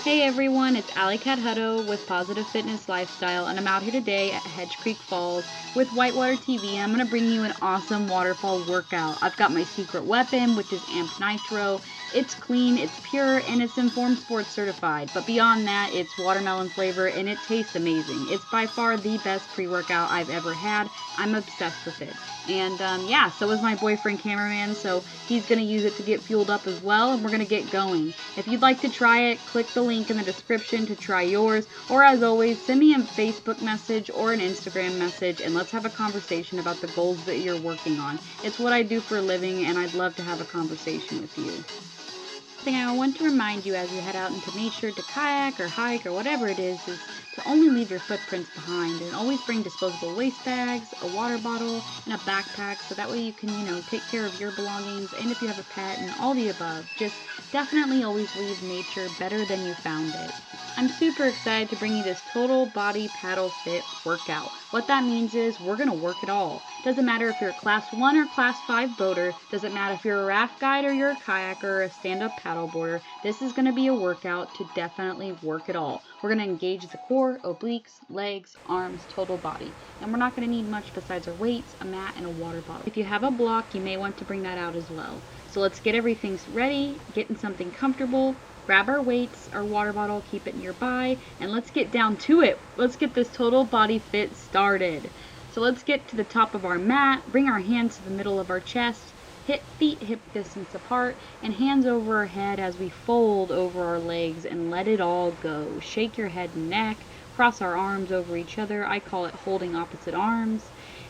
Hey everyone, it's Alley Cat Hutto with Positive Fitness Lifestyle, and I'm out here today at Hedge Creek Falls with Whitewater TV, and I'm going to bring you an awesome waterfall workout. I've got my secret weapon, which is Amped Nitro. It's clean, it's pure, and it's Informed Sports certified. But beyond that, it's watermelon flavor, and it tastes amazing. It's by far the best pre-workout I've ever had. I'm obsessed with it. And yeah, so is my boyfriend cameraman, so he's going to use it to get fueled up as well, and we're going to get going. If you'd like to try it, click the link in the description to try yours, or as always, send me a Facebook message or an Instagram message, and let's have a conversation about the goals that you're working on. It's what I do for a living, and I'd love to have a conversation with you. Thing I want to remind you as you head out into nature to kayak or hike or whatever it is to only leave your footprints behind, and always bring disposable waste bags, a water bottle, and a backpack, so that way you can, take care of your belongings, and if you have a pet, and all the above. Just definitely always leave nature better than you found it. I'm super excited to bring you this total body paddle fit workout. What that means is we're going to work it all. Doesn't matter if you're a class 1 or class 5 boater, doesn't matter if you're a raft guide or you're a kayaker or a stand-up paddleboarder, this is going to be a workout to definitely work it all. We're going to engage the core, obliques, legs, arms, total body. And we're not going to need much besides our weights, a mat, and a water bottle. If you have a block, you may want to bring that out as well. So let's get everything ready, get in something comfortable, grab our weights, our water bottle, keep it nearby, and let's get down to it. Let's get this total body fit started. So let's get to the top of our mat, bring our hands to the middle of our chest, feet hip distance apart, and hands over our head as we fold over our legs and let it all go. Shake your head and neck, cross our arms over each other. I call it holding opposite arms,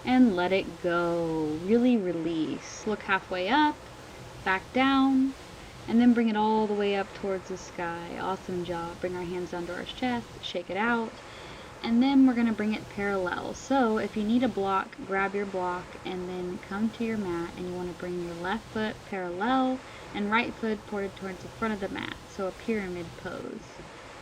and let it go. Really release. Look halfway up, back down, and then bring it all the way up towards the sky. Awesome job. Bring our hands under our chest, shake it out, and then we're going to bring it parallel. So if you need a block, grab your block and then come to your mat, and you want to bring your left foot parallel and right foot pointed towards the front of the mat. So a pyramid pose.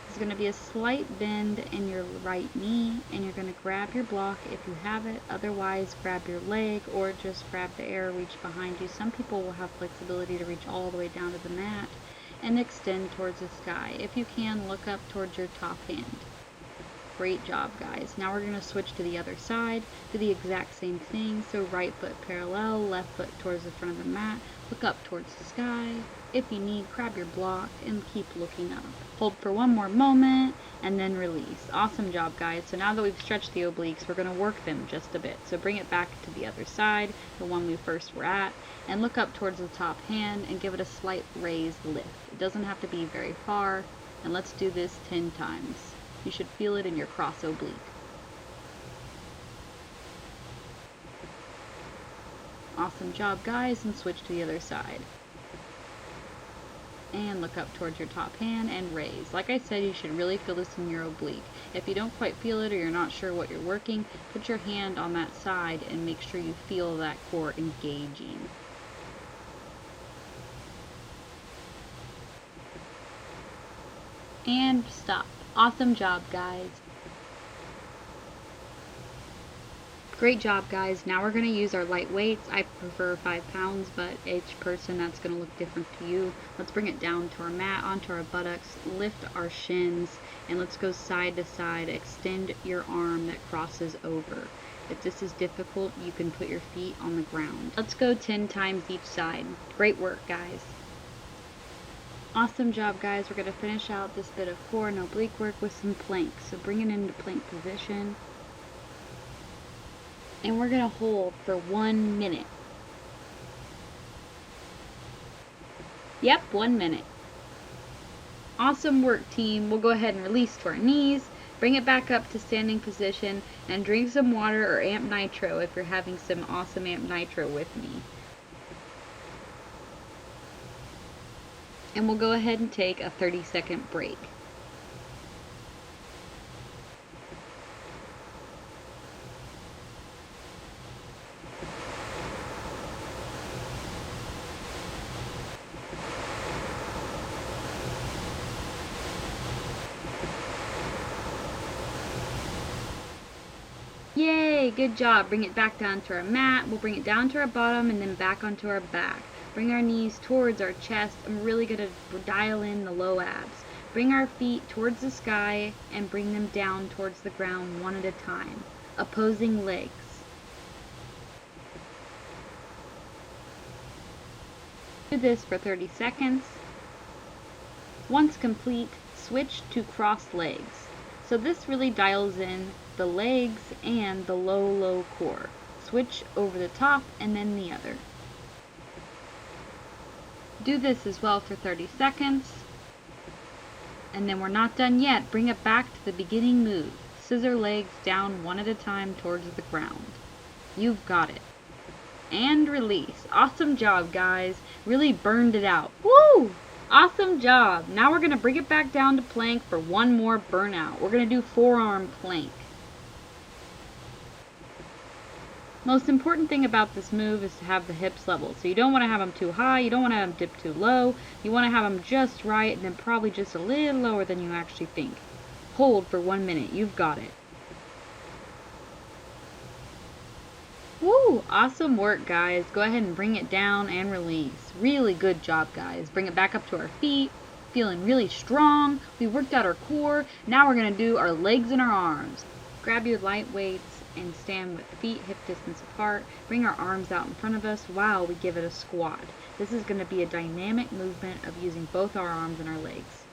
There's going to be a slight bend in your right knee, and you're going to grab your block if you have it. Otherwise, grab your leg or just grab the air, reach behind you. Some people will have flexibility to reach all the way down to the mat and extend towards the sky. If you can, look up towards your top hand. Great job, guys. Now we're going to switch to the other side, do the exact same thing. So right foot parallel, left foot towards the front of the mat, look up towards the sky. If you need, grab your block and keep looking up. Hold for one more moment and then release. Awesome job, guys. So now that we've stretched the obliques, we're going to work them just a bit. So bring it back to the other side, the one we first were at, and look up towards the top hand and give it a slight raised lift. It doesn't have to be very far, and let's do this 10 times. You should feel it in your cross oblique. Awesome job, guys, and switch to the other side. And look up towards your top hand and raise. Like I said, you should really feel this in your oblique. If you don't quite feel it or you're not sure what you're working, put your hand on that side and make sure you feel that core engaging. And stop. Awesome job, guys. Great job, guys. Now we're going to use our light weights. I prefer 5 pounds, but each person, that's going to look different to you. Let's bring it down to our mat, onto our buttocks, lift our shins, and let's go side to side. Extend your arm that crosses over. If this is difficult, you can put your feet on the ground. Let's go 10 times each side. Great work, guys. Awesome job, guys. We're going to finish out this bit of core and oblique work with some planks. So bring it into plank position. And we're going to hold for 1 minute. Yep, 1 minute. Awesome work, team. We'll go ahead and release to our knees. Bring it back up to standing position and drink some water or Amped Nitro if you're having some awesome Amped Nitro with me. And we'll go ahead and take a 30-second break. Yay, good job. Bring it back down to our mat. We'll bring it down to our bottom and then back onto our back. Bring our knees towards our chest. I'm really going to dial in the low abs. Bring our feet towards the sky and bring them down towards the ground one at a time. Opposing legs. Do this for 30 seconds. Once complete, switch to crossed legs. So this really dials in the legs and the low core. Switch over the top and then the other. Do this as well for 30 seconds. And then we're not done yet. Bring it back to the beginning move. Scissor legs down one at a time towards the ground. You've got it. And release. Awesome job, guys. Really burned it out. Woo! Awesome job. Now we're going to bring it back down to plank for one more burnout. We're going to do forearm plank. Most important thing about this move is to have the hips level. So you don't want to have them too high, you don't want to have them dip too low. You want to have them just right and then probably just a little lower than you actually think. Hold for 1 minute. You've got it. Woo! Awesome work, guys. Go ahead and bring it down and release. Really good job, guys. Bring it back up to our feet. Feeling really strong. We worked out our core. Now we're going to do our legs and our arms. Grab your light weights and stand with feet hip distance apart. Bring our arms out in front of us while we give it a squat. This is going to be a dynamic movement of using both our arms and our legs.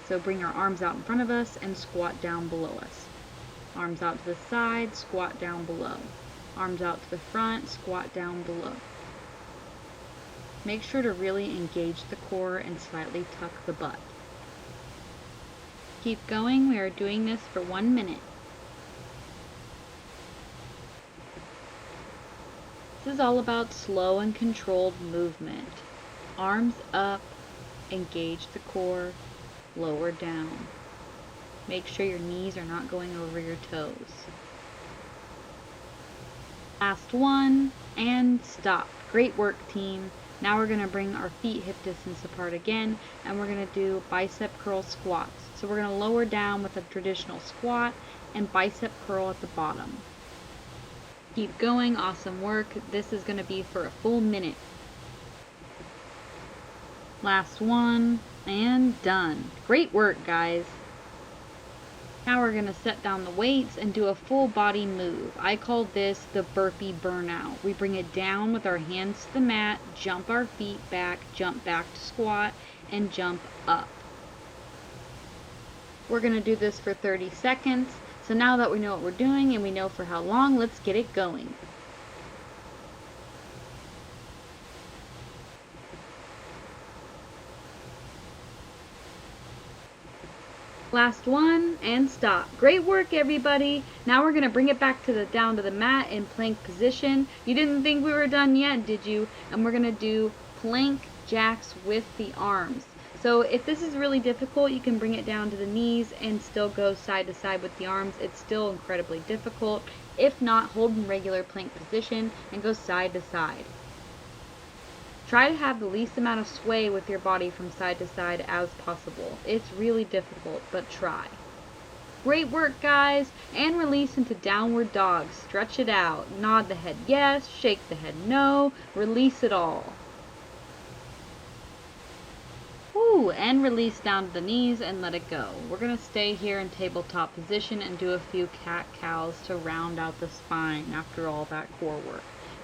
So bring our arms out in front of us and squat down below us. Arms out to the side, squat down below. Arms out to the front, squat down below. Make sure to really engage the core and slightly tuck the butt. Keep going. We are doing this for 1 minute. This is all about slow and controlled movement. Arms up, engage the core, lower down. Make sure your knees are not going over your toes. Last one, and stop. Great work, team. Now we're going to bring our feet hip distance apart again, and we're going to do bicep curl squats. So we're going to lower down with a traditional squat and bicep curl at the bottom. Keep going. Awesome work. This is going to be for a full minute. Last one, and done. Great work, guys. Now we're going to set down the weights and do a full body move. I call this the burpee burnout. We bring it down with our hands to the mat, jump our feet back, jump back to squat, and jump up. We're going to do this for 30 seconds. So now that we know what we're doing and we know for how long, let's get it going. Last one, and stop. Great work, everybody. Now we're going to bring it back to down to the mat in plank position. You didn't think we were done yet, did you? And we're going to do plank jacks with the arms. So if this is really difficult, you can bring it down to the knees and still go side to side with the arms. It's still incredibly difficult. If not, hold in regular plank position and go side to side. Try to have the least amount of sway with your body from side to side as possible. It's really difficult, but try. Great work, guys. And release into downward dog. Stretch it out. Nod the head yes, shake the head no, release it all. Woo, and release down to the knees and let it go. We're going to stay here in tabletop position and do a few cat-cows to round out the spine after all that core work.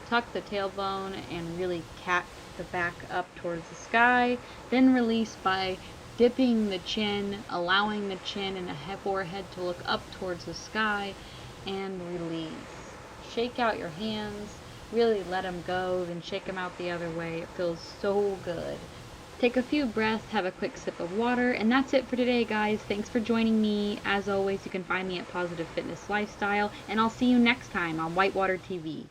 Tuck the tailbone and really cat the back up towards the sky. Then release by dipping the chin, allowing the chin and the forehead to look up towards the sky, and release. Shake out your hands, really let them go, then shake them out the other way. It feels so good. Take a few breaths, have a quick sip of water, and that's it for today, guys. Thanks for joining me. As always, you can find me at Positive Fitness Lifestyle, and I'll see you next time on Whitewater TV.